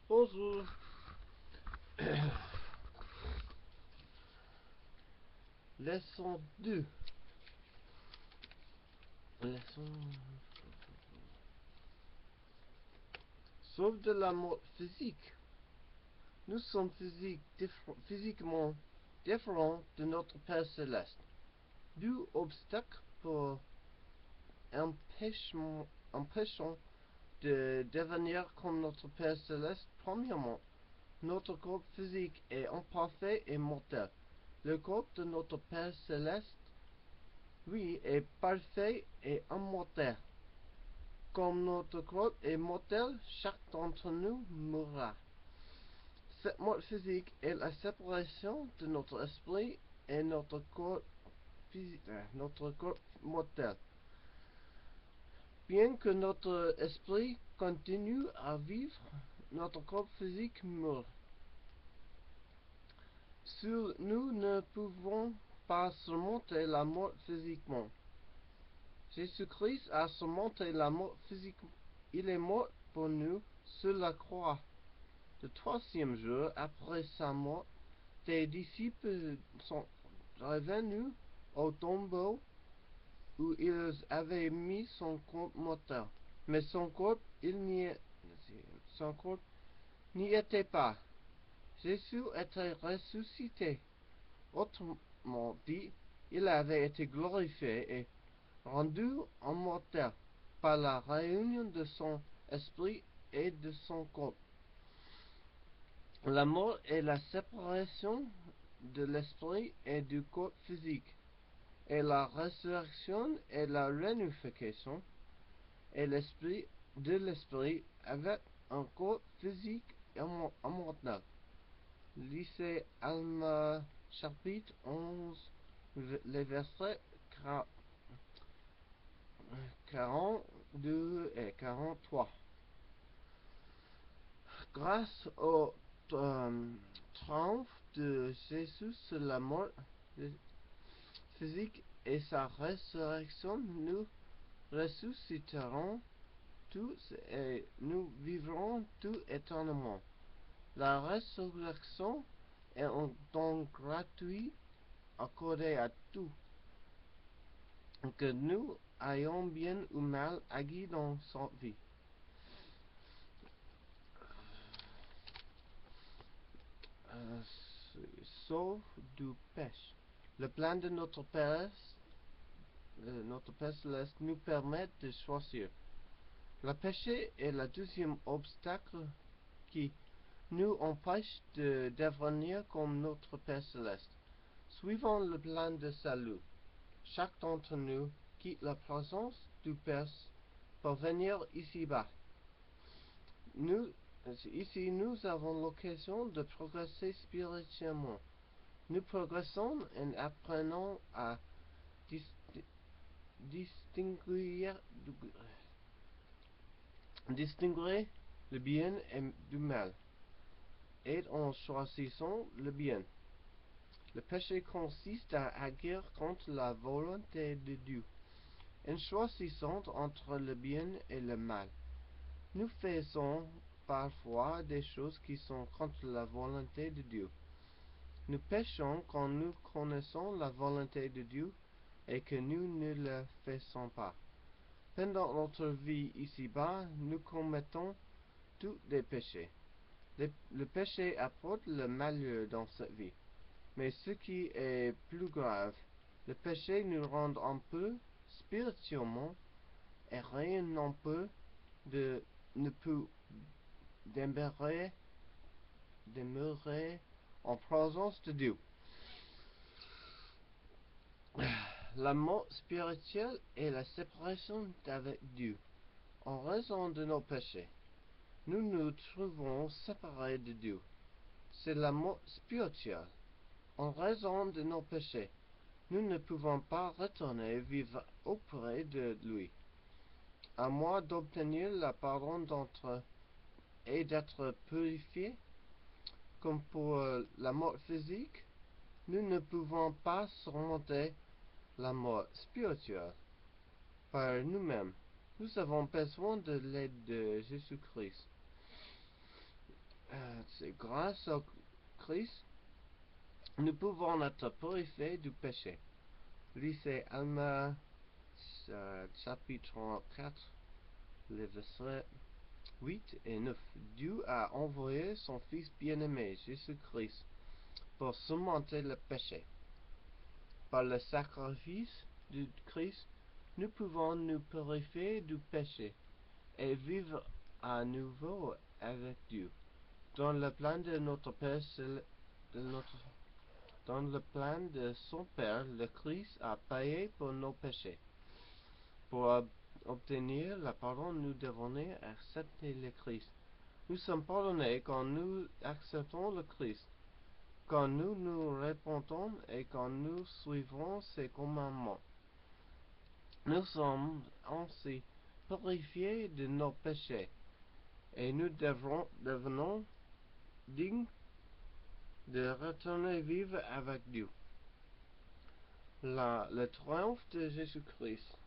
Bonjour. Leçon 2. Leçon... Sauf de la mort physique. Nous sommes physiquement différents de notre Père Céleste. Deux obstacles pour empêchant de devenir comme notre Père Céleste. Premièrement, notre corps physique est imparfait et mortel. Le corps de notre Père Céleste, lui, est parfait et immortel. Comme notre corps est mortel, chaque d'entre nous mourra. Cette mort physique est la séparation de notre esprit et notre corps mortel. Bien que notre esprit continue à vivre, notre corps physique meurt. Nous ne pouvons pas surmonter la mort physiquement. Jésus-Christ a surmonté la mort physique. Il est mort pour nous sur la croix. Le troisième jour après sa mort, des disciples sont revenus au tombeau où ils avaient mis son corps mortel. Mais son corps n'y était pas. Jésus était ressuscité. Autrement dit, il avait été glorifié et rendu immortel par la réunion de son esprit et de son corps. La mort est la séparation de l'esprit et du corps physique, et la résurrection est la réunification et de l'esprit avec un corps physique immortel. Lisez Alma chapitre 11, les versets 42 et 43. Grâce au triomphe de Jésus sur la mort physique et sa résurrection, nous ressusciterons tous et nous vivrons tout éternellement. La résurrection est un don gratuit accordé à tous, que nous ayons bien ou mal agi dans cette vie. Sauf du péché. Le plan de notre Père Céleste nous permet de choisir. Le péché est le deuxième obstacle qui nous empêche de devenir comme notre Père Céleste. Suivant le plan de salut, chaque d'entre nous quitte la présence du Père pour venir ici-bas. Ici, nous avons l'occasion de progresser spirituellement. Nous progressons en apprenant à distinguer le bien et du mal, et en choisissant le bien. Le péché consiste à agir contre la volonté de Dieu, en choisissant entre le bien et le mal. Nous faisons parfois des choses qui sont contre la volonté de Dieu. Nous péchons quand nous connaissons la volonté de Dieu et que nous ne le faisons pas. Pendant notre vie ici-bas, nous commettons tous des péchés. Le péché apporte le malheur dans cette vie. Mais ce qui est plus grave, le péché nous rend un peu spirituellement et rien un peu de ne peut demeurer en présence de Dieu. La mort spirituelle est la séparation d'avec Dieu. En raison de nos péchés, nous nous trouvons séparés de Dieu. C'est la mort spirituelle. En raison de nos péchés, nous ne pouvons pas retourner vivre auprès de lui. À moins d'obtenir le pardon et d'être purifiés, comme pour la mort physique, nous ne pouvons pas surmonter la mort spirituelle par nous-mêmes. Nous avons besoin de l'aide de Jésus-Christ. c'est grâce au Christ, nous pouvons être purifiés du péché. Lisez Alma chapitre 4, les versets 8 et 9. Dieu a envoyé son Fils bien-aimé, Jésus-Christ, pour surmonter le péché. Par le sacrifice du Christ, nous pouvons nous purifier du péché et vivre à nouveau avec Dieu. Dans le plan de notre Père, dans le plan de son Père, le Christ a payé pour nos péchés. Pour obtenir la pardon, nous devons accepter le Christ. Nous sommes pardonnés quand nous acceptons le Christ, quand nous nous repentons et quand nous suivons ses commandements. Nous sommes ainsi purifiés de nos péchés et nous devenons dignes de retourner vivre avec Dieu. Le triomphe de Jésus-Christ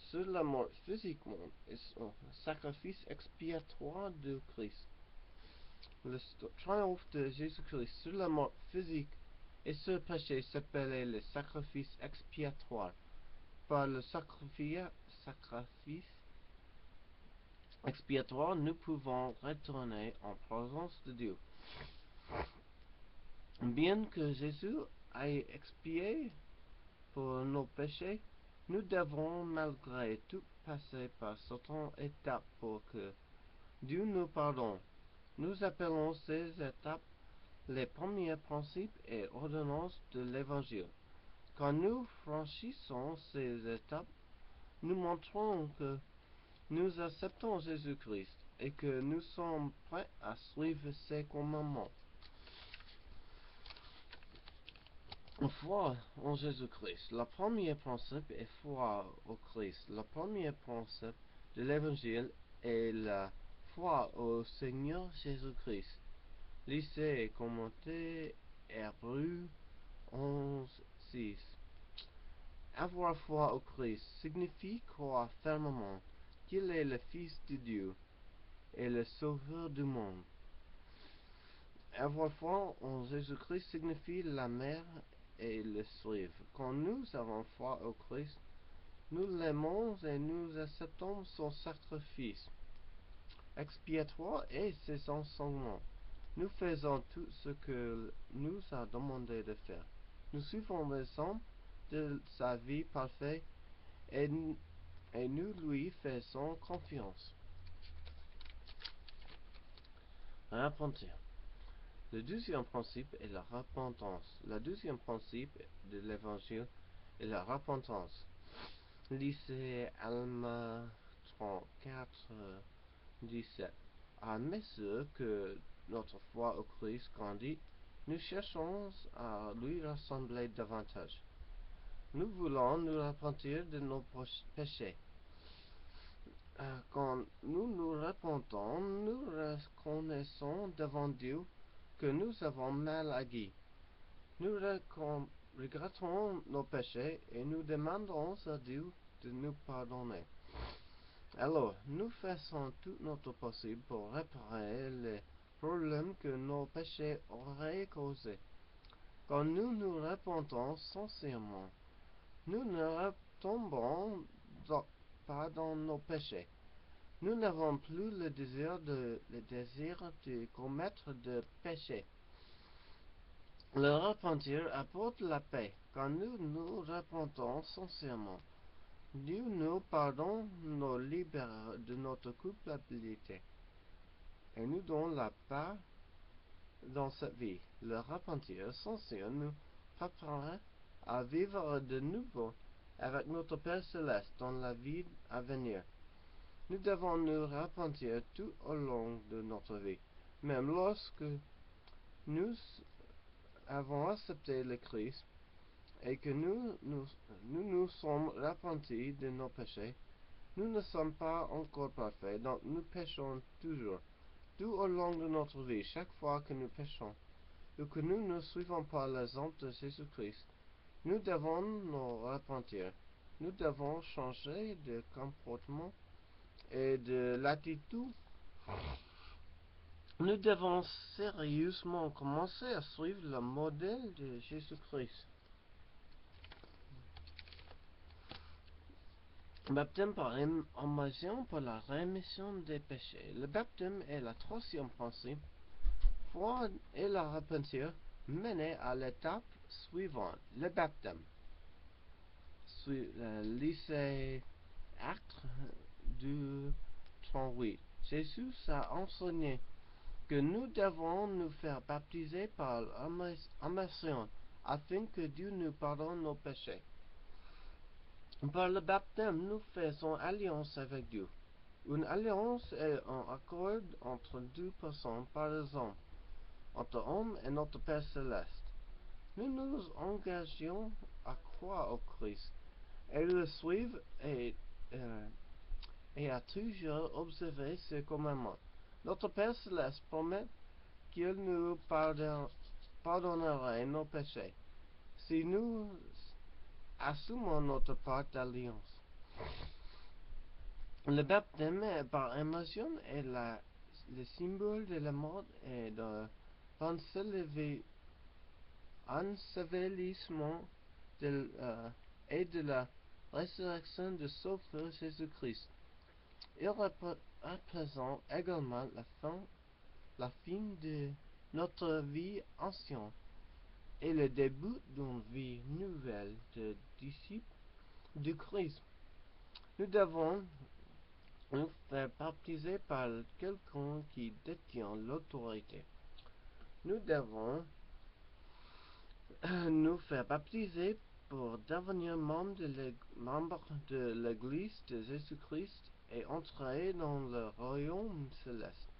sur la mort physiquement est un sacrifice expiatoire de Christ. Le triomphe de Jésus-Christ sur la mort physique et sur le péché s'appelait le sacrifice expiatoire. Par le sacrifice expiatoire, nous pouvons retourner en présence de Dieu. Bien que Jésus ait expié pour nos péchés, nous devons malgré tout passer par certaines étapes pour que Dieu nous pardonne. Nous appelons ces étapes les premiers principes et ordonnances de l'Évangile. Quand nous franchissons ces étapes, nous montrons que nous acceptons Jésus-Christ et que nous sommes prêts à suivre ses commandements. Foi en Jésus-Christ. Le premier principe est foi au Christ. Le premier principe de l'Évangile est la foi au Seigneur Jésus-Christ. Lisez et commentez Hébreux 11:6. Avoir foi au Christ signifie croire fermement qu'il est le Fils de Dieu et le Sauveur du monde. Avoir foi en Jésus-Christ signifie l'aimer et le suivre. Quand nous avons foi au Christ, nous l'aimons et nous acceptons son sacrifice expiatoire et ses enseignements. Nous faisons tout ce que nous a demandé de faire. Nous suivons l'exemple de sa vie parfaite et nous lui faisons confiance. Repentir. Le deuxième principe est la repentance. Le deuxième principe de l'Évangile est la repentance. Lisez Alma 34, 17. À mesure que notre foi au Christ grandit, nous cherchons à lui ressembler davantage. Nous voulons nous repentir de nos péchés. Quand nous nous repentons, nous reconnaissons devant Dieu que nous avons mal agi. Nous regrettons nos péchés et nous demandons à Dieu de nous pardonner. Alors, nous faisons tout notre possible pour réparer les problèmes que nos péchés auraient causés. Quand nous nous repentons sincèrement, nous ne retombons pas dans nos péchés. Nous n'avons plus le désir de commettre de péché. Le repentir apporte la paix. Quand nous nous repentons sincèrement, Dieu nous pardonne, nous libère de notre culpabilité et nous donne la paix dans cette vie. Le repentir sincère nous préparera à vivre de nouveau avec notre Père Céleste dans la vie à venir. Nous devons nous repentir tout au long de notre vie, même lorsque nous avons accepté le Christ et que nous sommes repentis de nos péchés. Nous ne sommes pas encore parfaits, donc nous péchons toujours. Tout au long de notre vie, chaque fois que nous péchons, ou que nous ne suivons pas l'exemple de Jésus-Christ, nous devons nous repentir. Nous devons changer de comportement et de l'attitude Nous devons sérieusement commencer à suivre le modèle de Jésus-Christ. Baptême par immersion pour la rémission des péchés. Le baptême est la troisième principe. Foi et la repentir menée à l'étape suivante, le baptême. Lycée Acte 2:38. Jésus a enseigné que nous devons nous faire baptiser par l'immersion afin que Dieu nous pardonne nos péchés. Par le baptême, nous faisons alliance avec Dieu. Une alliance est un accord entre deux personnes, par exemple, entre homme et notre Père Céleste. Nous nous engageons à croire au Christ, et le suivre et à toujours observer ses commandements. Notre Père Céleste promet qu'il nous pardonnerait nos péchés si nous assumons notre part d'alliance. Le baptême par immersion est le symbole de la mort et de l'ensevelissement et de la résurrection de Sauveur Jésus-Christ. Il représente également la fin de notre vie ancienne et le début d'une vie nouvelle de disciples de Christ. Nous devons nous faire baptiser par quelqu'un qui détient l'autorité. Nous devons nous faire baptiser pour devenir membre de l'Église de Jésus-Christ et entrer dans le royaume céleste.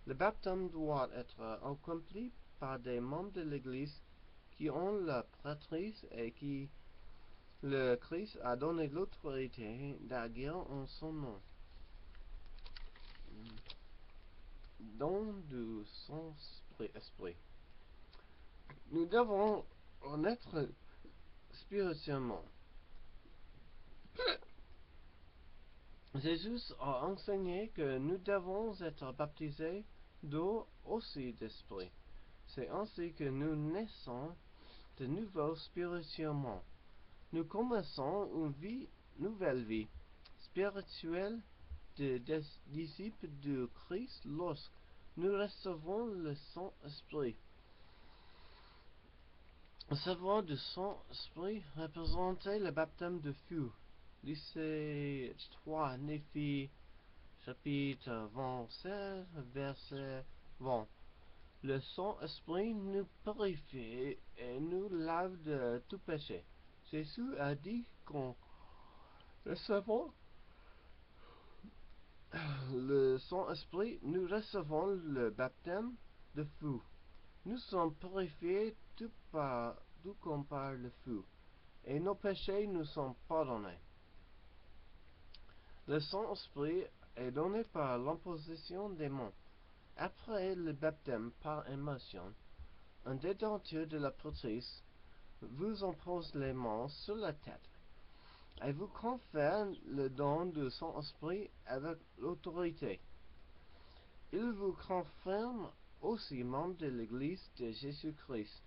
Le baptême doit être accompli par des membres de l'Église qui ont la prêtrise et qui le Christ a donné l'autorité d'agir en son nom. Don du Saint-Esprit. Nous devons naître spirituellement. Jésus a enseigné que nous devons être baptisés d'eau aussi d'esprit. C'est ainsi que nous naissons de nouveau spirituellement. Nous commençons une nouvelle vie spirituelle de disciples de Christ lorsque nous recevons le Saint-Esprit. Recevoir du Saint-Esprit représentait le baptême de feu. Lycée 3, Néphi, chapitre 27, verset 20. Le Saint-Esprit nous purifie et nous lave de tout péché. Jésus a dit qu'en recevant le Saint-Esprit, nous recevons le baptême de feu. Nous sommes purifiés tout comme par le feu, et nos péchés nous sont pardonnés. Le Saint-Esprit est donné par l'imposition des mains. Après le baptême par immersion, un détenteur de la prêtrise vous impose les mains sur la tête et vous confère le don du Saint-Esprit avec l'autorité. Il vous confirme aussi membre de l'Église de Jésus-Christ.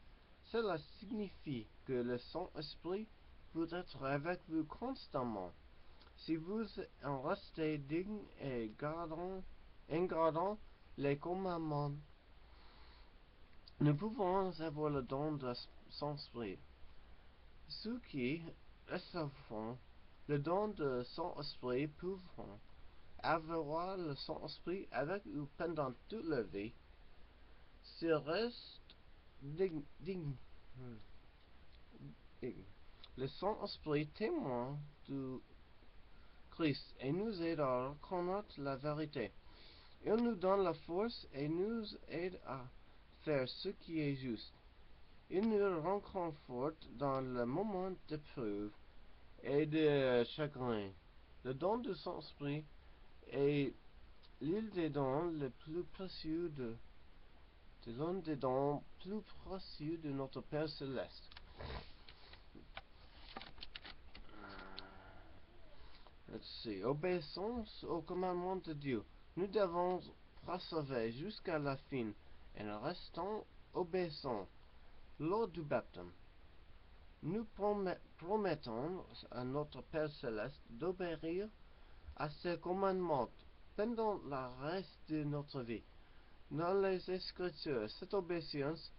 Cela signifie que le Saint-Esprit vous être avec vous constamment. Si vous en restez digne et en gardant les commandements, nous pouvons avoir le don de Saint-Esprit. Ceux qui recevront le don de Saint-Esprit pourront avoir le Saint-Esprit avec eux pendant toute leur vie. S'ils restent dignes, le Saint-Esprit témoin du Christ et nous aide à reconnaître la vérité. Il nous donne la force et nous aide à faire ce qui est juste. Il nous réconforte dans le moment d'épreuve et de chagrin. Le don du Saint-Esprit est l'un des dons les plus précieux de notre Père Céleste. Obéissance aux commandements de Dieu. Nous devons persévérer jusqu'à la fin en restant obéissants lors du baptême. Nous promettons à notre Père Céleste d'obéir à ses commandements pendant le reste de notre vie. Dans les Écritures, cette obéissance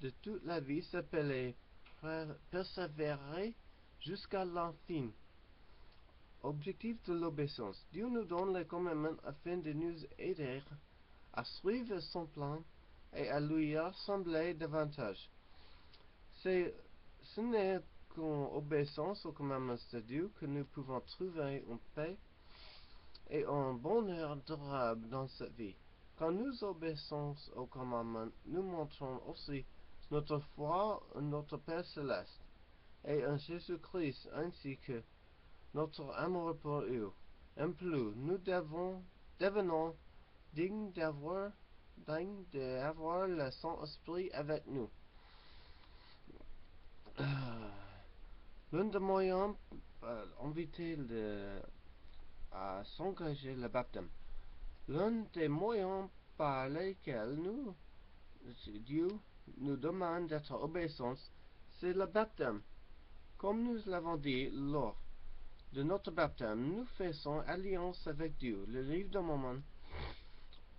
de toute la vie s'appelait persévérer jusqu'à la fin. Objectif de l'obéissance. Dieu nous donne les commandements afin de nous aider à suivre son plan et à lui ressembler davantage. Ce n'est qu'en obéissance aux commandements de Dieu que nous pouvons trouver une paix et un bonheur durable dans cette vie. Quand nous obéissons aux commandements, nous montrons aussi notre foi en notre Père Céleste et en Jésus-Christ ainsi que notre amour pour eux. En plus, nous devenons dignes d'avoir le Saint-Esprit avec nous. L'un des moyens inviter à s'engager le baptême. L'un des moyens par lesquels Dieu nous demande d'être obéissants, c'est le baptême. Comme nous l'avons dit lors de notre baptême, nous faisons alliance avec Dieu. Le livre de Mormon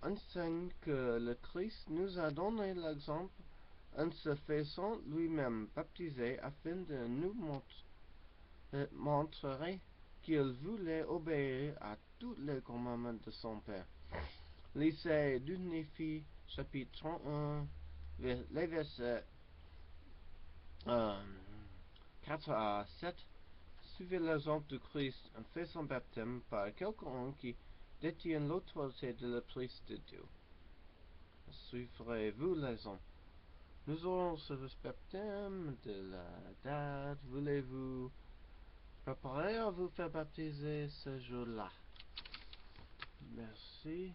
enseigne que le Christ nous a donné l'exemple en se faisant lui-même baptiser afin de nous montrer qu'il voulait obéir à tous les commandements de son Père. Lisez Néhémie chapitre 31, les versets 4 à 7. Suivez l'exemple de Christ en faisant baptême par quelqu'un qui détient l'autorité de la priest de Dieu. Suivrez-vous l'exemple? Nous aurons ce baptême de la date. Voulez-vous préparer à vous faire baptiser ce jour-là? Merci.